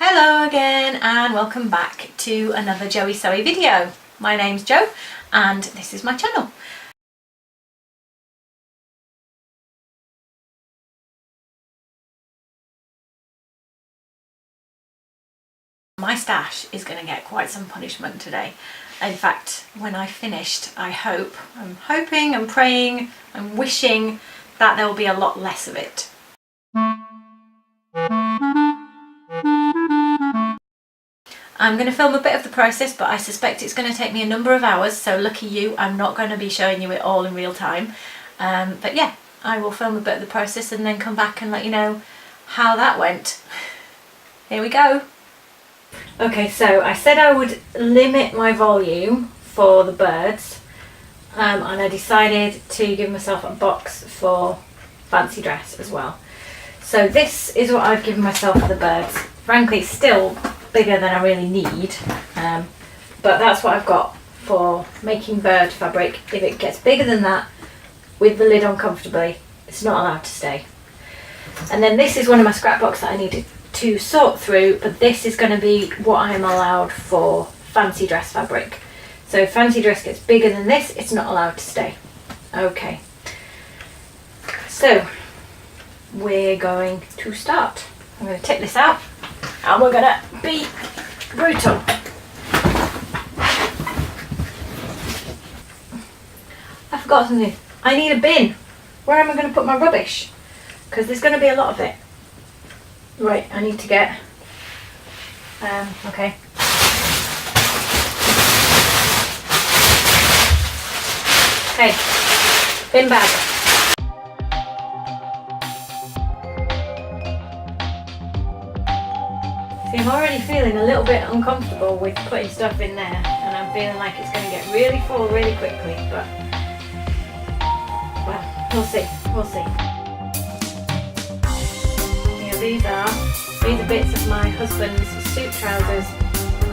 Hello again and welcome back to another Joey Sewy video. My name's Jo and this is my channel. My stash is going to get quite some punishment today. In fact, when I finished, I'm hoping, I'm praying, I'm wishing that there will be a lot less of it. I'm going to film a bit of the process, but I suspect it's going to take me a number of hours, so lucky you, I'm not going to be showing you it all in real time. But yeah, I will film a bit of the process and then come back and let you know how that went. Here we go. Okay, so I said I would limit my volume for the birds, and I decided to give myself a box for fancy dress as well. So this is what I've given myself for the birds. Frankly, it's still bigger than I really need, but that's what I've got for making bird fabric. If it gets bigger than that with the lid on comfortably, it's not allowed to stay. And then this is one of my scrapbooks that I needed to sort through, but this is going to be what I'm allowed for fancy dress fabric. So if fancy dress gets bigger than this, it's not allowed to stay. Okay, so we're going to start. I'm going to take this out and we're going to be brutal. I forgot something. I need a bin. Where am I going to put my rubbish? Because there's going to be a lot of it. Right, I need to get, okay. Okay, bin bag. See, I'm already feeling a little bit uncomfortable with putting stuff in there, and I'm feeling like it's going to get really full really quickly, but, well, we'll see, we'll see. These are bits of my husband's suit trousers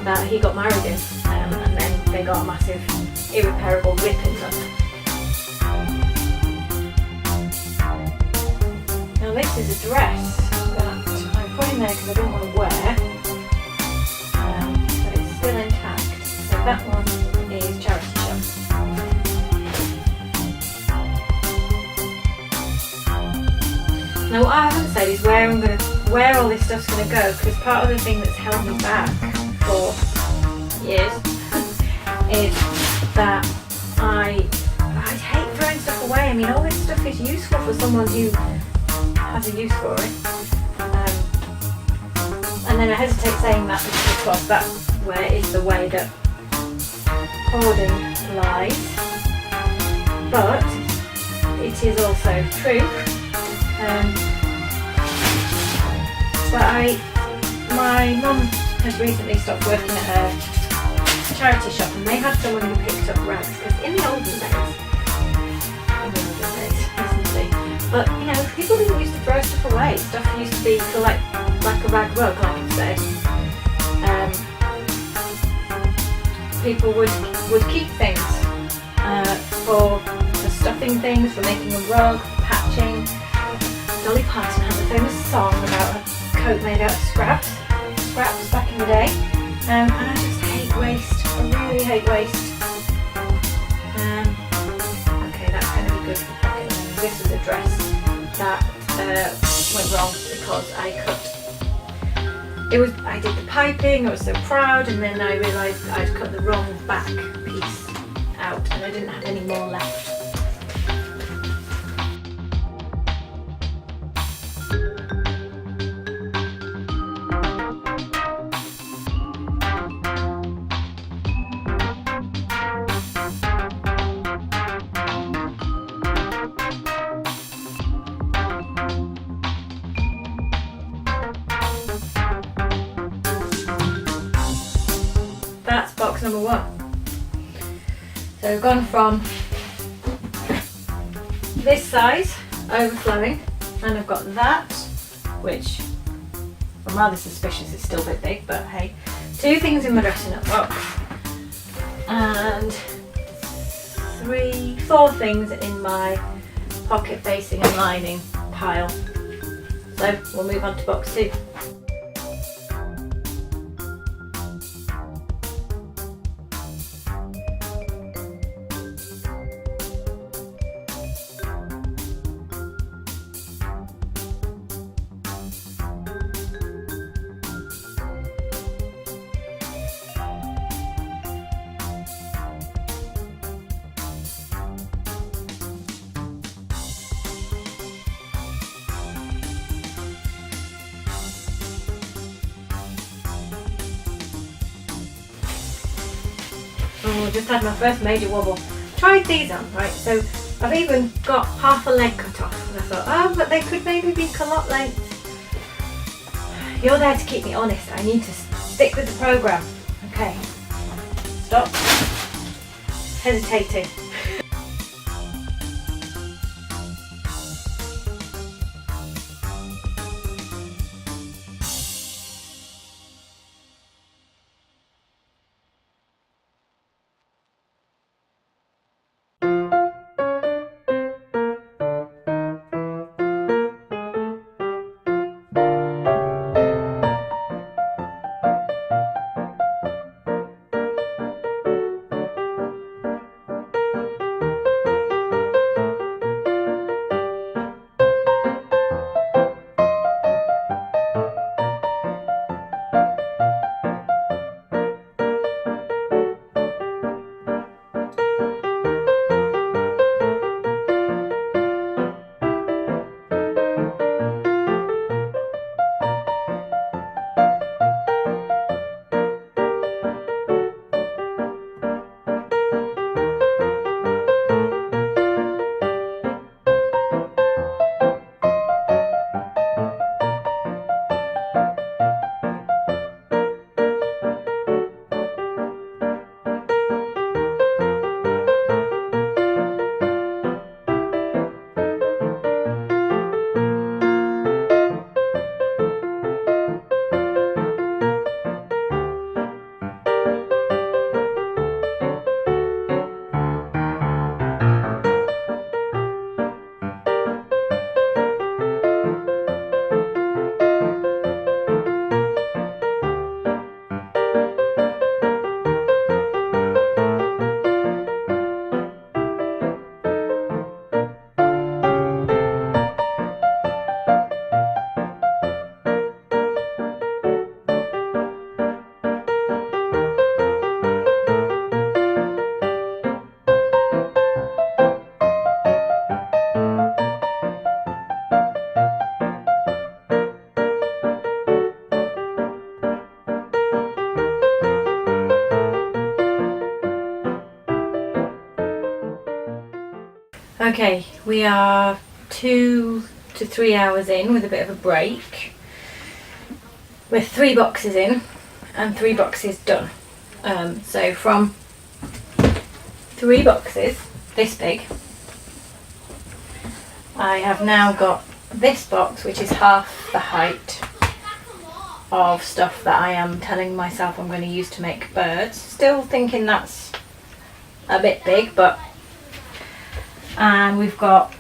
that he got married in, and then they got a massive irreparable rip in them. Now this is a dress that I put in there because I didn't want to wear, but it's still intact. So that one is charity shop. Now what I haven't said is where all this stuff's going to go, because part of the thing that's held me back for years is that I hate throwing stuff away. I mean, all this stuff is useful for someone who has a use for it. And then I hesitate saying that because of course that's where is the way that hoarding lies. But it is also true. But my mum has recently stopped working at her charity shop, and they had someone who picked up rags, because in the olden days, but you know, people didn't used to throw stuff away. Stuff used to be like a rag rug, like I said. People would keep things for stuffing things, for making a rug, patching. Dolly Parton had a famous song about a coat made out of scraps back in the day, and I just hate waste. I really hate waste. Okay, that's going to be good for pocket. This is a dress that went wrong because I did the piping, I was so proud, and then I realised I'd cut the wrong back piece out and I didn't have any more left. That's box number one. So we've gone from this size, overflowing, and I've got that, which I'm rather suspicious it's still a bit big, but hey. 2 things in my dressing up box, and 4 things in my pocket facing and lining pile. So we'll move on to box 2. Oh, just had my first major wobble. Tried these on, right? So I've even got half a leg cut off, and I thought, oh, but they could maybe be culotte length. You're there to keep me honest. I need to stick with the program. Okay. Stop hesitating. Okay, we are 2 to 3 hours in with a bit of a break. We're 3 boxes in and 3 boxes done. So from 3 boxes this big, I have now got this box, which is half the height of stuff that I am telling myself I'm going to use to make birds. Still thinking that's a bit big, but and we've got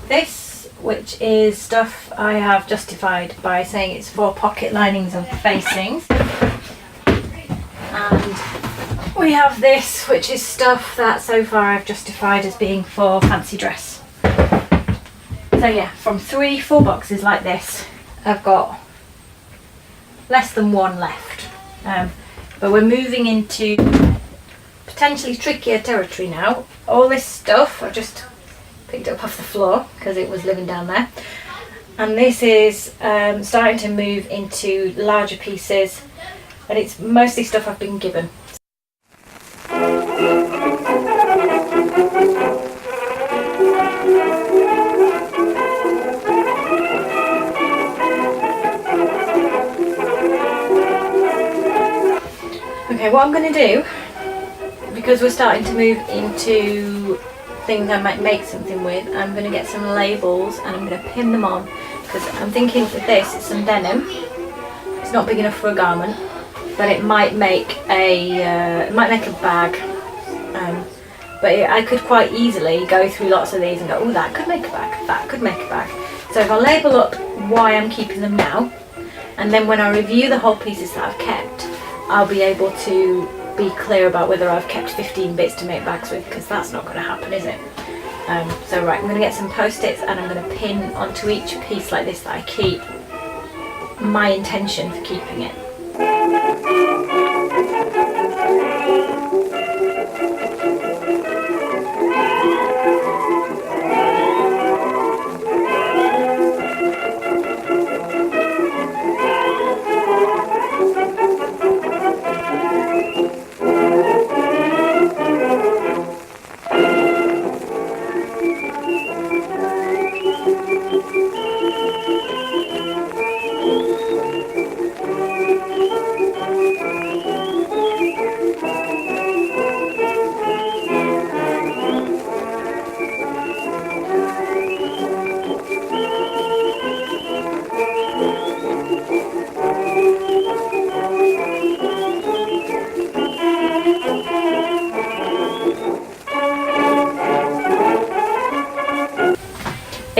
this, which is stuff I have justified by saying it's for pocket linings and facings. And we have this, which is stuff that so far I've justified as being for fancy dress. So yeah, from 3 full boxes like this, I've got less than 1 left. But we're moving into potentially trickier territory now. All this stuff I've just picked up off the floor because it was living down there, and this is starting to move into larger pieces, and it's mostly stuff I've been given. Okay, what I'm going to do, because we're starting to move into things I might make something with, I'm going to get some labels and I'm going to pin them on, because I'm thinking with this, it's some denim. It's not big enough for a garment, but it might make a bag. But I could quite easily go through lots of these and go, oh, that could make a bag, that could make a bag. So if I label up why I'm keeping them now, and then when I review the whole pieces that I've kept, I'll be able to be clear about whether I've kept 15 bits to make bags with, because that's not going to happen, is it? So right, I'm going to get some post-its and I'm going to pin onto each piece like this that I keep my intention for keeping it.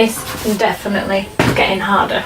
this is definitely getting harder.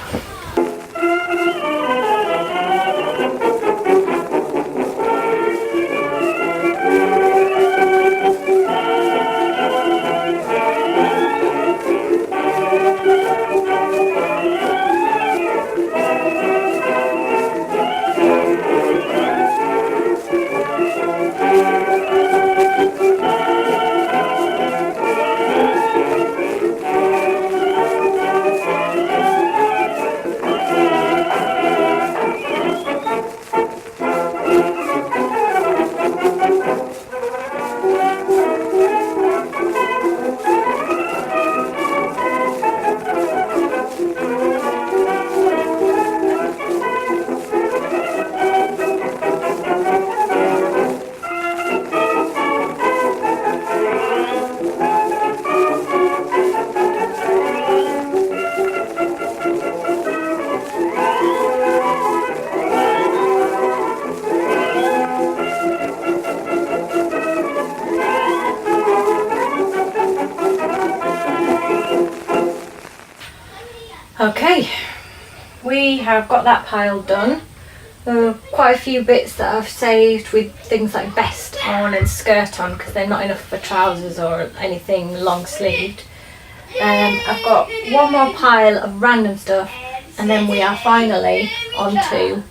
Okay, we have got that pile done. There are quite a few bits that I've saved with things like vest on and skirt on because they're not enough for trousers or anything long sleeved. I've got one more pile of random stuff, and then we are finally onto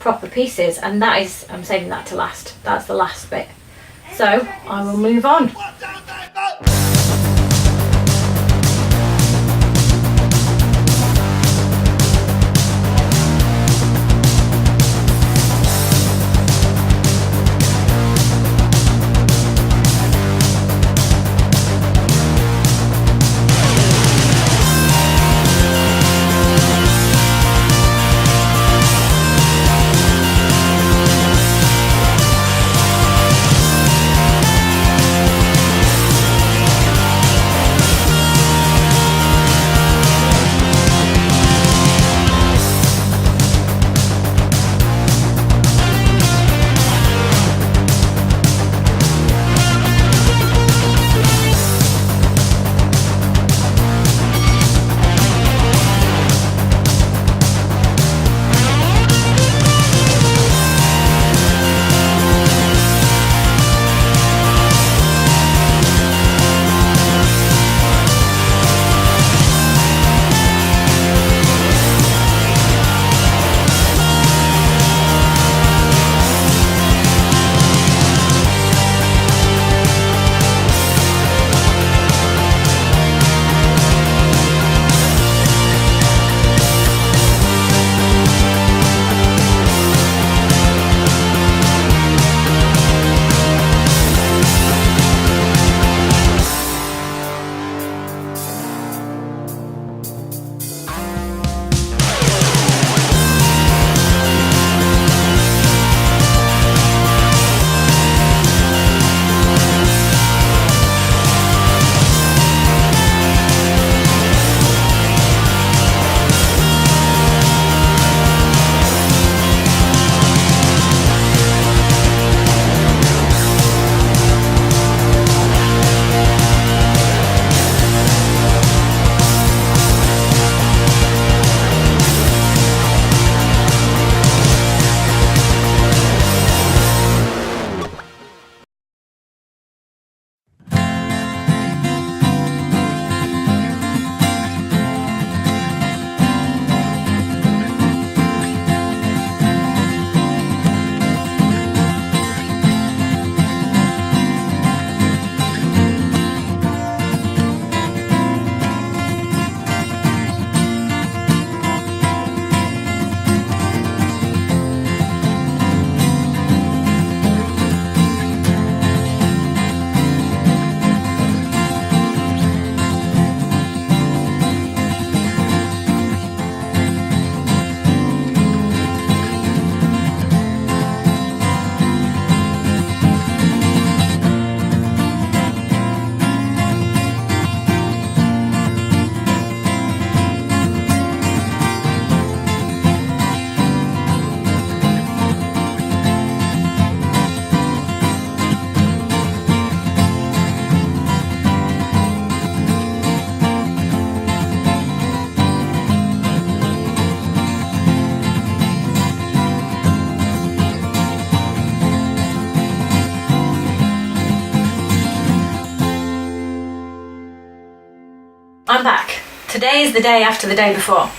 proper pieces, and that is, I'm saving that to last. That's the last bit. So I will move on. today is the day after the day before.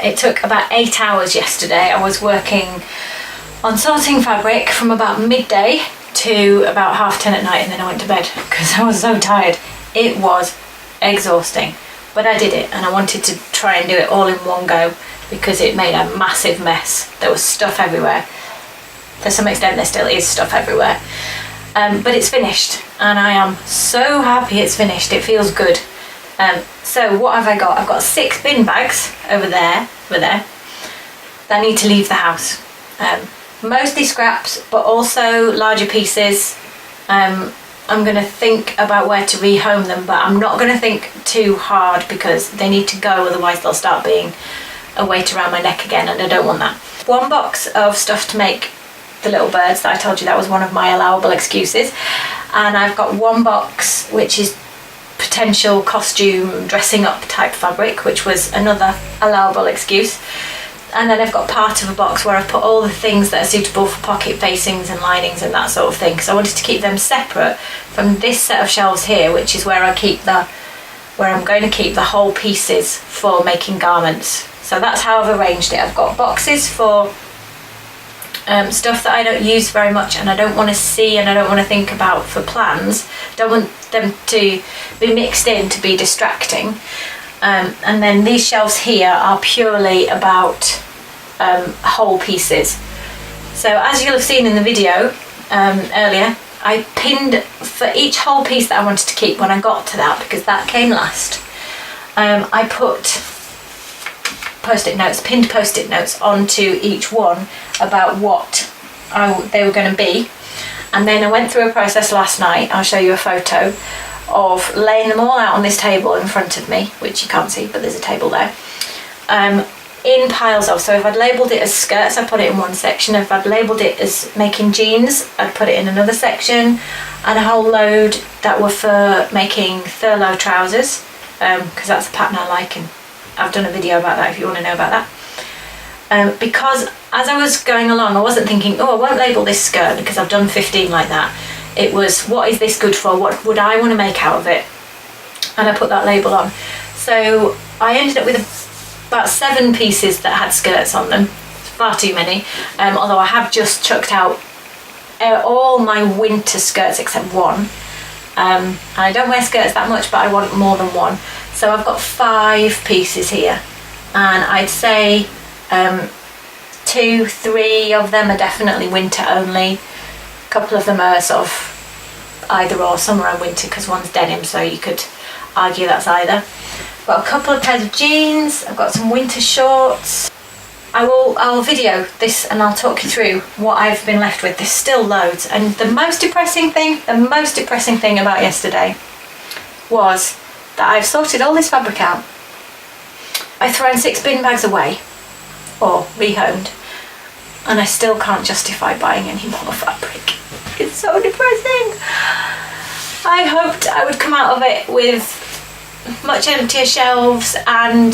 It took about 8 hours yesterday. I was working on sorting fabric from about midday to about 10:30 at night, and then I went to bed because I was so tired. It was exhausting, but I did it, and I wanted to try and do it all in one go because it made a massive mess. There was stuff everywhere. To some extent there still is stuff everywhere, but it's finished and I am so happy it's finished. It feels good. So what have I got? I've got 6 bin bags over there that need to leave the house. Mostly scraps, but also larger pieces. I'm going to think about where to rehome them, but I'm not going to think too hard because they need to go, otherwise they'll start being a weight around my neck again, and I don't want that. 1 box of stuff to make the little birds that I told you that was one of my allowable excuses, and I've got 1 box which is potential costume dressing up type fabric, which was another allowable excuse. And then I've got part of a box where I've put all the things that are suitable for pocket facings and linings and that sort of thing, because I wanted to keep them separate from this set of shelves here, which is where I'm going to keep the whole pieces for making garments. So that's how I've arranged it. I've got boxes for stuff that I don't use very much and I don't want to see and I don't want to think about for plans. Don't want them to be mixed in to be distracting. And then these shelves here are purely about whole pieces. So as you'll have seen in the video earlier, I pinned for each whole piece that I wanted to keep when I got to that, because that came last. I put pinned post-it notes onto each one about what they were going to be. And then I went through a process last night, I'll show you a photo, of laying them all out on this table in front of me, which you can't see, but there's a table there, in piles of. So if I'd labelled it as skirts, I'd put it in one section. If I'd labelled it as making jeans, I'd put it in another section, and a whole load that were for making furlough trousers, because that's the pattern I like, and I've done a video about that if you want to know about that. Because as I was going along, I wasn't thinking, oh, I won't label this skirt because I've done 15 like that. It was, what is this good for? What would I want to make out of it? And I put that label on. So I ended up with about 7 pieces that had skirts on them. Far too many. Although I have just chucked out all my winter skirts except one. And I don't wear skirts that much, but I want more than one. So I've got 5 pieces here. And I'd say 2, 3 of them are definitely winter only. A couple of them are sort of either or, summer and winter, because one's denim, so you could argue that's either. I've got a couple of pairs of jeans, I've got some winter shorts. I'll video this and I'll talk you through what I've been left with. There's still loads, and the most depressing thing about yesterday was that I've sorted all this fabric out. I've thrown 6 bin bags away, or rehomed, and I still can't justify buying any more fabric. It's so depressing. I hoped I would come out of it with much emptier shelves and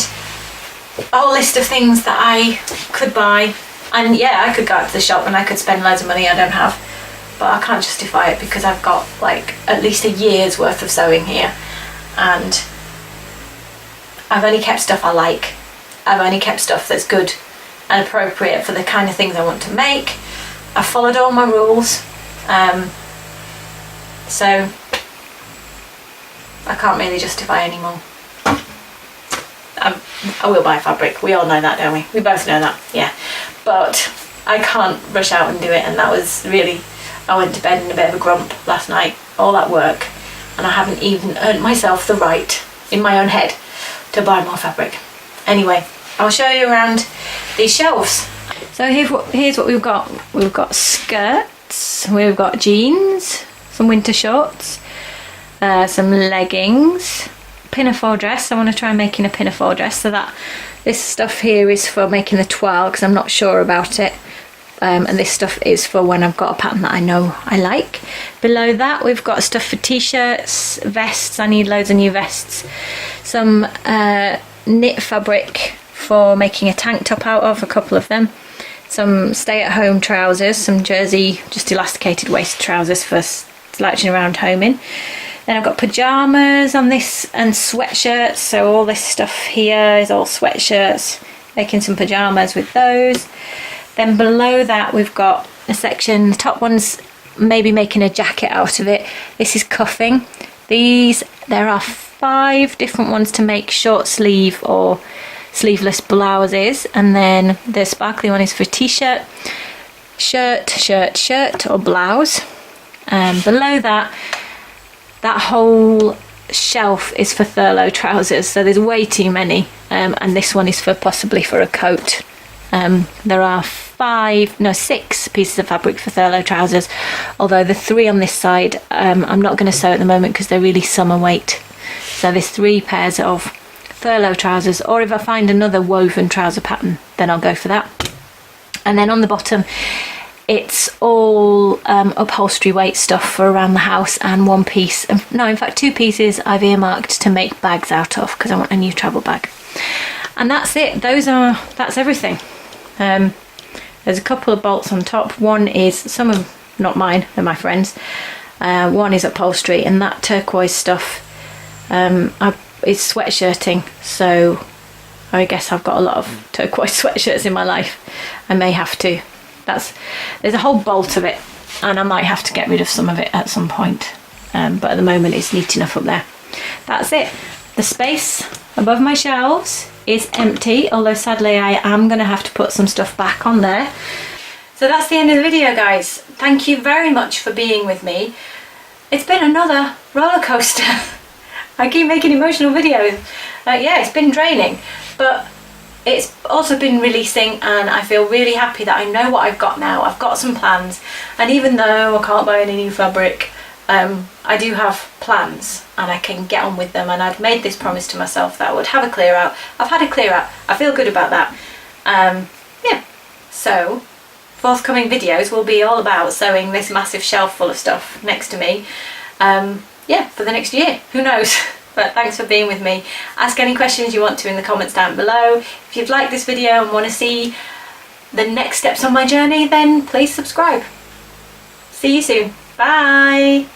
a whole list of things that I could buy. And yeah, I could go out to the shop and I could spend loads of money I don't have, but I can't justify it because I've got like at least a year's worth of sewing here, and I've only kept stuff I like. I've only kept stuff that's good and appropriate for the kind of things I want to make. I've followed all my rules, so I can't really justify anymore. I will buy fabric, we all know that, don't we? We both know that, yeah. But I can't rush out and do it, and that was really, I went to bed in a bit of a grump last night, all that work, and I haven't even earned myself the right in my own head to buy more fabric. Anyway, I'll show you around these shelves. So here's what we've got. We've got skirts, we've got jeans, some winter shorts, some leggings, pinafore dress. I want to try making a pinafore dress, so that this stuff here is for making the toile because I'm not sure about it, and this stuff is for when I've got a pattern that I know I like. Below that we've got stuff for t-shirts, vests. I need loads of new vests. Some knit fabric for making a tank top out of, a couple of them. Some stay-at-home trousers, some jersey, just elasticated waist trousers for slouching around home in. Then I've got pyjamas on this and sweatshirts, so all this stuff here is all sweatshirts, making some pyjamas with those. Then below that we've got a section, the top one's maybe making a jacket out of it. This is cuffing. There are 5 different ones to make short sleeve or sleeveless blouses, and then the sparkly one is for t-shirt, shirt or blouse. Below that whole shelf is for thurlow trousers, so there's way too many, and this one is possibly for a coat. There are 6 pieces of fabric for thurlow trousers, although the 3 on this side I'm not going to sew at the moment because they're really summer weight. So there's 3 pairs of thurlow trousers, or if I find another woven trouser pattern then I'll go for that. And then on the bottom it's all upholstery weight stuff for around the house, and 1 piece, no, in fact 2 pieces I've earmarked to make bags out of because I want a new travel bag. And that's it. That's everything. There's a couple of bolts on top. One is, some of not mine, they're my friends. One is upholstery, and that turquoise stuff is sweatshirting, so I guess I've got a lot of turquoise sweatshirts in my life. I may have to. There's a whole bolt of it, and I might have to get rid of some of it at some point, but at the moment it's neat enough up there. That's it. The space above my shelves is empty, although sadly I am going to have to put some stuff back on there. So that's the end of the video, guys. Thank you very much for being with me. It's been another roller coaster. I keep making emotional videos. Yeah, it's been draining, but it's also been releasing, and I feel really happy that I know what I've got now. I've got some plans, and even though I can't buy any new fabric, I do have plans and I can get on with them, and I'd made this promise to myself that I would have a clear out. I've had a clear out. I feel good about that. Yeah, so forthcoming videos will be all about sewing this massive shelf full of stuff next to me, yeah, for the next year. Who knows? But thanks for being with me. Ask any questions you want to in the comments down below. If you've liked this video and want to see the next steps on my journey, then please subscribe. See you soon. Bye.